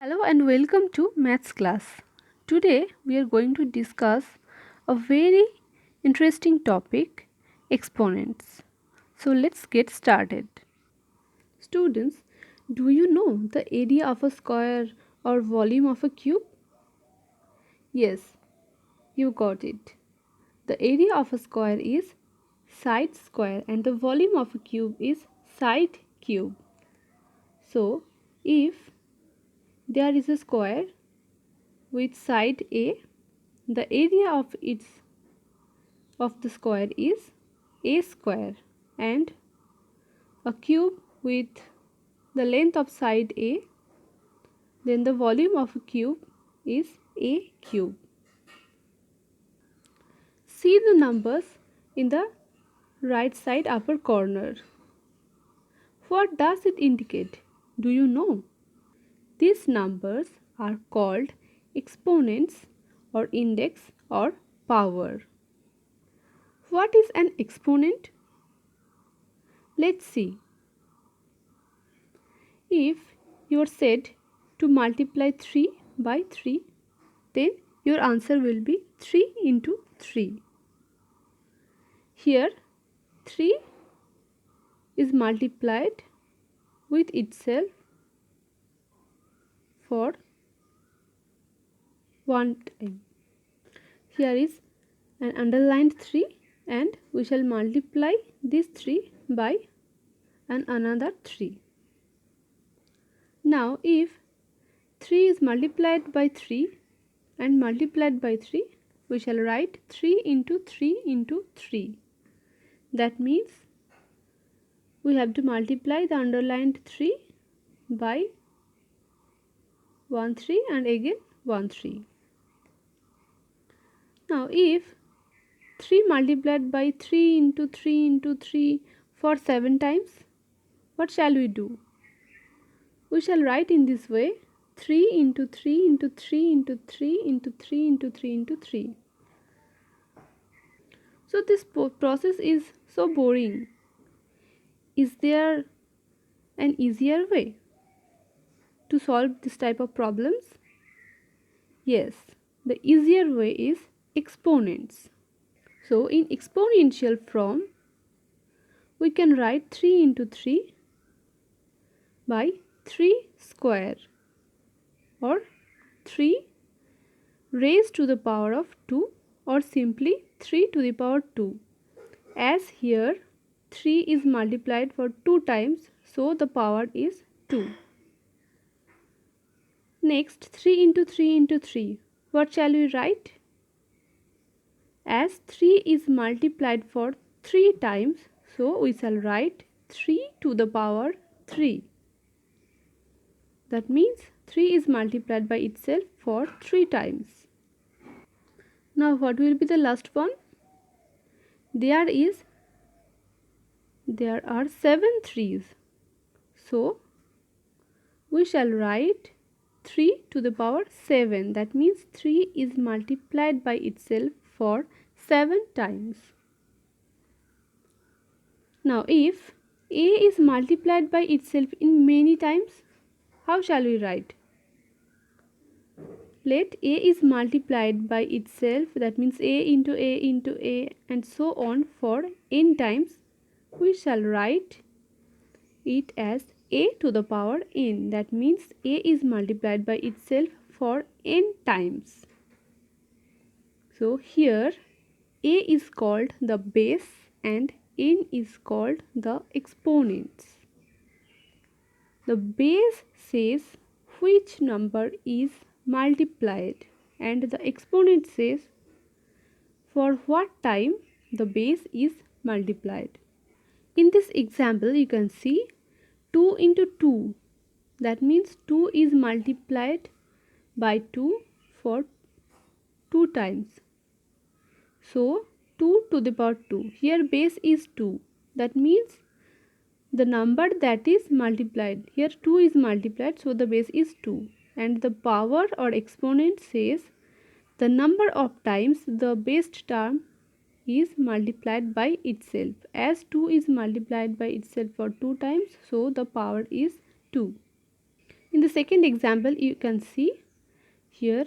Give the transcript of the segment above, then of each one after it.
Hello and welcome to Maths class. Today we are going to discuss a very interesting topic, exponents. So let's get started. Students, do you know the area of a square or volume of a cube? Yes, you got it. The area of a square is side square and the volume of a cube is side cube. So if there is a square with side A, the area of the square is a square, and a cube with the length of side A, then the volume of a cube is a cube. See the numbers in the right side upper corner. What does it indicate? Do you know? These numbers are called exponents or index or power. What is an exponent? Let's see. If you are said to multiply 3 by 3, then your answer will be 3 into 3. Here 3 is multiplied with itself for one time. Here is an underlined 3 and we shall multiply this 3 by another 3. Now if 3 is multiplied by 3 and multiplied by 3, we shall write 3 into 3 into 3. That means we have to multiply the underlined 3 by 1 3 and again 1 3. Now if 3 multiplied by 3 into 3 into 3 for 7 times, what shall we do? We shall write in this way 3 into 3 into 3 into 3 into 3 into 3 into 3. So this process is so boring. Is there an easier way to solve this type of problems? Yes, the easier way is exponents. So in exponential form, we can write 3 into 3 by 3 square or 3 raised to the power of 2 or simply 3 to the power 2. As here 3 is multiplied for 2 times, so the power is 2. Next 3 into 3 into 3. What shall we write? As 3 is multiplied for 3 times, so we shall write 3 to the power 3. That means 3 is multiplied by itself for 3 times. Now what will be the last one? There are 7 3's. So we shall write 3 to the power 7. That means 3 is multiplied by itself for 7 times. Now if A is multiplied by itself in many times, how shall we write? Let A is multiplied by itself, that means A into A into A and so on for n times. We shall write it as A to the power n. That means A is multiplied by itself for n times. So here A is called the base and n is called the exponents. The base says which number is multiplied and the exponent says for what time the base is multiplied. In this example you can see 2 into 2, that means 2 is multiplied by 2 for 2 times. So 2 to the power 2, here base is 2, that means the number that is multiplied, here 2 is multiplied, so the base is 2, and the power or exponent says the number of times the base term is multiplied by itself. As 2 is multiplied by itself for 2 times, so the power is 2. In the second example, you can see here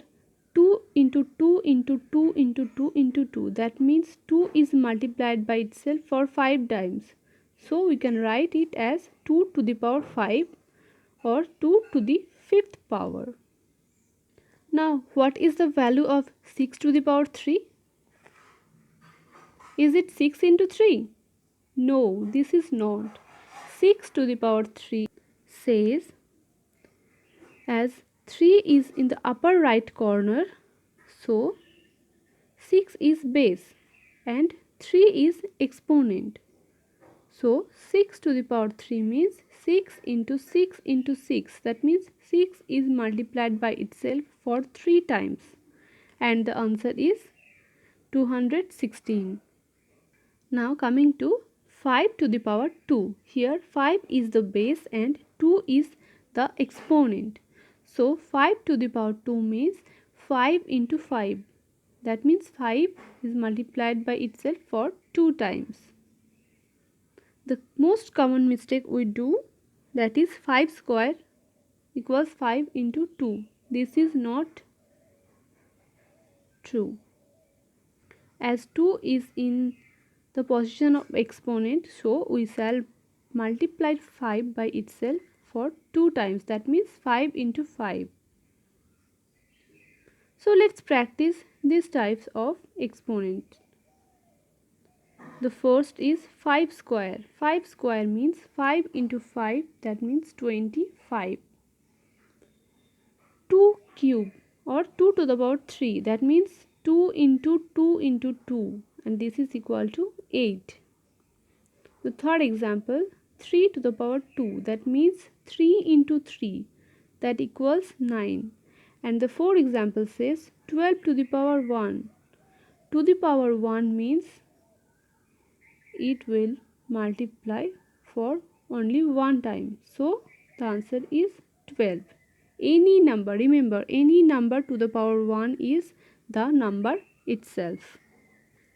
2 into 2 into 2 into 2 into 2. That means 2 is multiplied by itself for 5 times. So we can write it as 2 to the power 5 or 2 to the 5th power. Now, what is the value of 6 to the power 3? Is it 6 into 3? No, this is not. 6 to the power 3 says, as 3 is in the upper right corner, so 6 is base and 3 is exponent. So 6 to the power 3 means 6 into 6 into 6. That means 6 is multiplied by itself for 3 times. And the answer is 216. Now coming to 5 to the power 2. Here 5 is the base and 2 is the exponent. So 5 to the power 2 means 5 into 5. That means 5 is multiplied by itself for 2 times. The most common mistake we do, that is 5 square equals 5 into 2. This is not true, as 2 is in the position of exponent, so we shall multiply 5 by itself for 2 times. That means 5 into 5. So let's practice these types of exponents. The first is 5 square. 5 square means 5 into 5, that means 25. 2 cube or 2 to the power 3, that means 2 into 2 into 2, and this is equal to 8. The third example, 3 to the power 2, that means 3 into 3, that equals 9. And the fourth example says 12 to the power 1. To the power 1 means it will multiply for only one time. So the answer is 12. Any number, remember, any number to the power 1 is the number itself.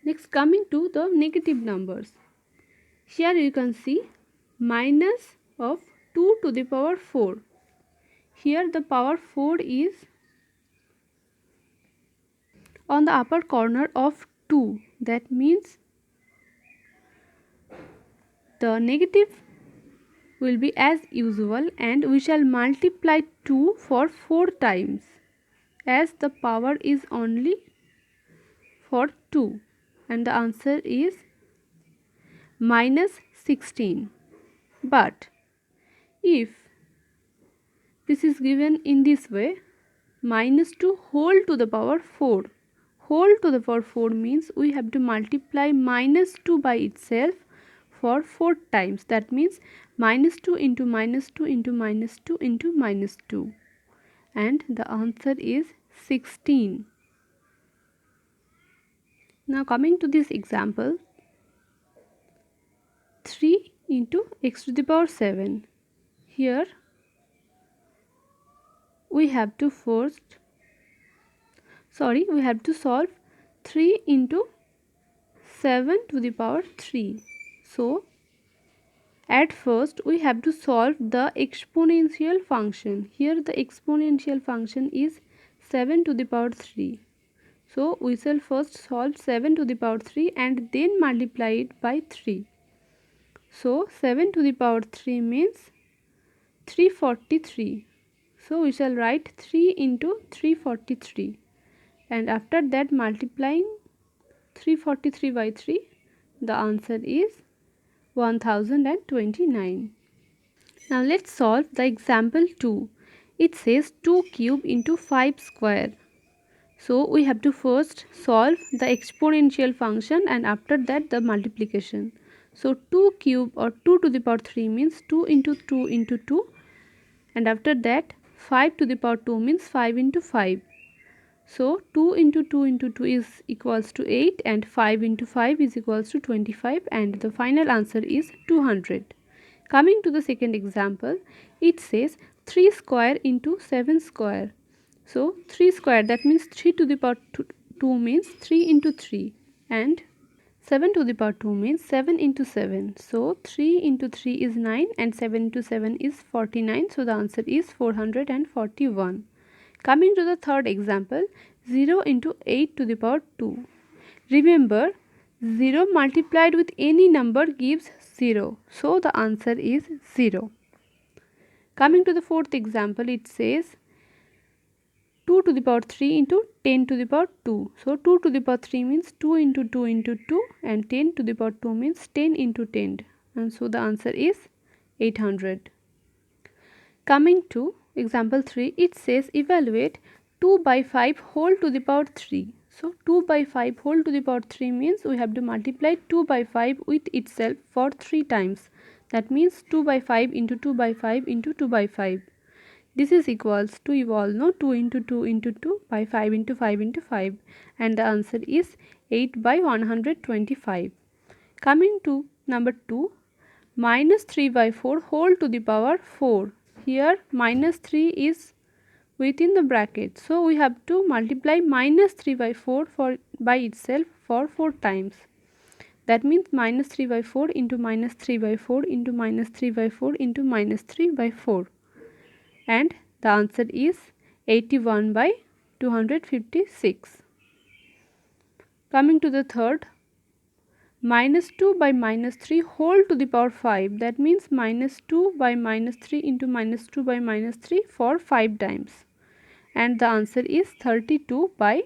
Next, coming to the negative numbers. Here you can see minus of 2 to the power 4. Here the power 4 is on the upper corner of 2. That means the negative will be as usual, and we shall multiply 2 for 4 times, as the power is only for 2, and the answer is minus 16. But if this is given in this way, minus 2 whole to the power 4. Whole to the power 4 means we have to multiply minus 2 by itself for 4 times. That means minus 2 into minus 2 into minus 2 into minus 2. And the answer is 16. Now coming to this example, 3 into x to the power 7. Here we have to we have to solve 3 into 7 to the power 3. So at first we have to solve the exponential function. Here the exponential function is 7 to the power 3. So we shall first solve 7 to the power 3 and then multiply it by 3. So 7 to the power 3 means 343. So we shall write 3 into 343, and after that multiplying 343 by 3, the answer is 1029. Now let's solve the example 2. It says 2 cube into 5 square. So we have to first solve the exponential function and after that the multiplication. So 2 cube or 2 to the power 3 means 2 into 2 into 2, and after that 5 to the power 2 means 5 into 5. So 2 into 2 into 2 is equals to 8 and 5 into 5 is equals to 25, and the final answer is 200. Coming to the second example, it says 3 square into 7 square. So 3 square, that means 3 to the power 2 means 3 into 3, and 7 to the power 2 means 7 into 7. So 3 into 3 is 9 and 7 into 7 is 49. So the answer is 441. Coming to the third example, 0 into 8 to the power 2. Remember, 0 multiplied with any number gives 0. So the answer is 0. Coming to the fourth example, it says 2 to the power 3 into 10 to the power 2. So 2 to the power 3 means 2 into 2 into 2 and 10 to the power 2 means 10 into 10. And so the answer is 800. Coming to example 3, it says evaluate 2 by 5 whole to the power 3. So 2 by 5 whole to the power 3 means we have to multiply 2 by 5 with itself for 3 times. That means 2 by 5 into 2 by 5 into 2 by 5. This is equals to, you all know, 2 into 2 into 2 by 5 into 5 into 5, and the answer is 8 by 125. Coming to number 2, minus 3 by 4 whole to the power 4. Here minus 3 is within the bracket, so we have to multiply minus 3 by 4 by itself for 4 times. That means minus 3 by 4 into minus 3 by 4 into minus 3 by 4 into minus 3 by 4. And the answer is 81 by 256. Coming to the third, minus 2 by minus 3 whole to the power 5. That means minus 2 by minus 3 into minus 2 by minus 3 for 5 times. And the answer is 32 by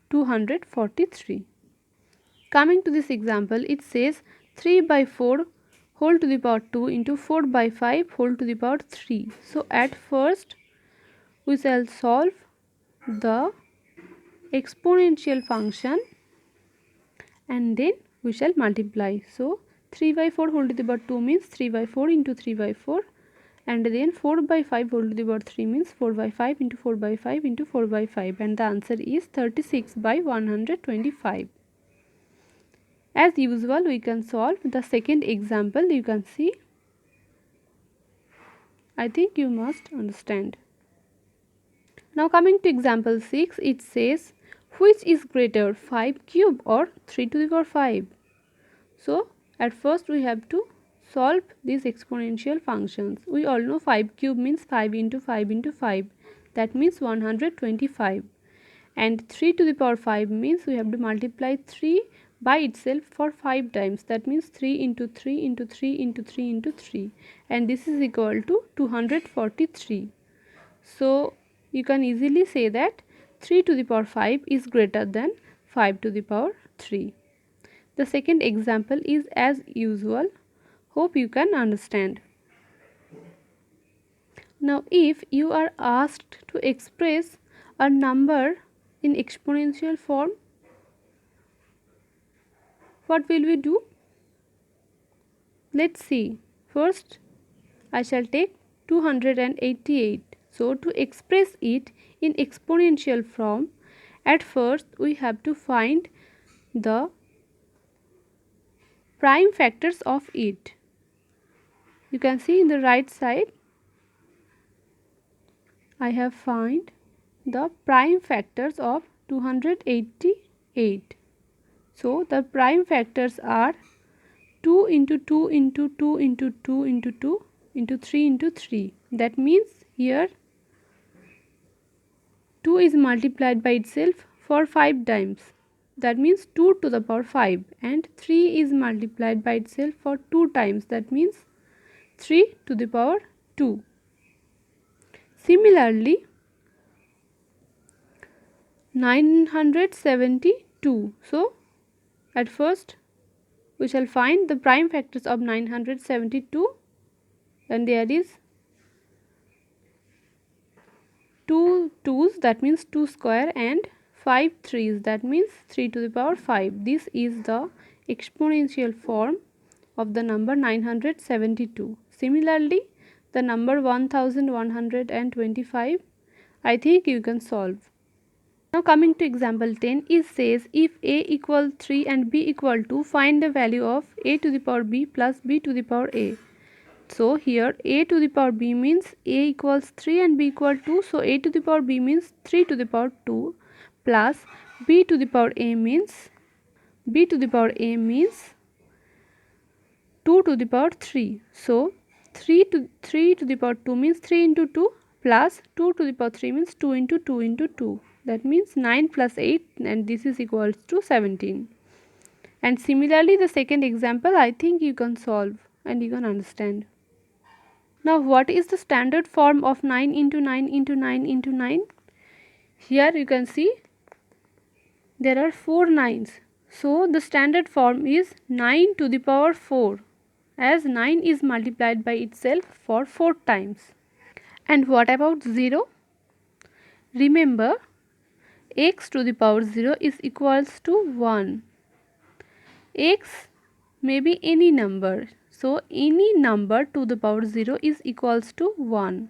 243. Coming to this example, it says 3 by 4 whole to the power 2 into 4 by 5 whole to the power 3. So at first we shall solve the exponential function and then we shall multiply. So 3 by 4 whole to the power 2 means 3 by 4 into 3 by 4, and then 4 by 5 whole to the power 3 means 4 by 5 into 4 by 5 into 4 by 5, and the answer is 36 by 125. As usual, we can solve the second example. You can see. I think you must understand. Now coming to example 6, it says which is greater, 5 cube or 3 to the power 5. So at first we have to solve these exponential functions. We all know 5 cube means 5 into 5 into 5. That means 125. And 3 to the power 5 means we have to multiply 3 by itself for 5 times. That means 3 into 3 into 3 into 3 into 3. And this is equal to 243. So you can easily say that 3 to the power 5 is greater than 5 to the power 3. The second example is as usual. Hope you can understand. Now if you are asked to express a number in exponential form, what will we do? Let's see. First I shall take 288. So to express it in exponential form, at first we have to find the prime factors of it. You can see in the right side I have found the prime factors of 288. So the prime factors are 2 into 2 into 2 into 2 into 2 into 3 into 3. That means here 2 is multiplied by itself for 5 times. That means 2 to the power 5, and 3 is multiplied by itself for 2 times. That means 3 to the power 2. Similarly, 972. So at first we shall find the prime factors of 972, and there is 2 2's, that means 2 square, and 5 3's, that means 3 to the power 5. This is the exponential form of the number 972. Similarly, the number 1125, I think you can solve. Now coming to example 10, it says if a equal 3 and b equal 2, find the value of a to the power b plus b to the power a. So here a to the power b means a equals 3 and b equal 2. So a to the power b means 3 to the power 2 plus b to the power a means b to the power a means 2 to the power 3. So 3 to the power 2 means 3 into 2 plus 2 to the power 3 means 2 into 2 into 2. That means 9 plus 8, and this is equals to 17. And similarly the second example I think you can solve and you can understand. Now what is the standard form of 9 into 9 into 9 into 9? Here you can see there are 4 9s. So the standard form is 9 to the power 4, as 9 is multiplied by itself for 4 times. And what about 0? Remember, x to the power 0 is equals to 1. X may be any number. So any number to the power 0 is equals to 1.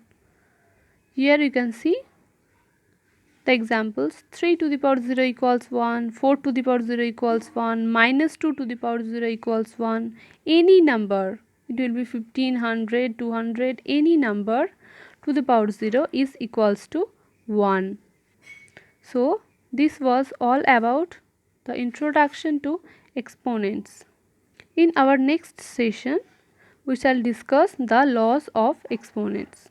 Here you can see the examples. 3 to the power 0 equals 1, 4 to the power 0 equals 1, minus 2 to the power 0 equals 1. Any number, it will be 15, 100, 200, any number to the power 0 is equals to 1. So this was all about the introduction to exponents. In our next session, we shall discuss the laws of exponents.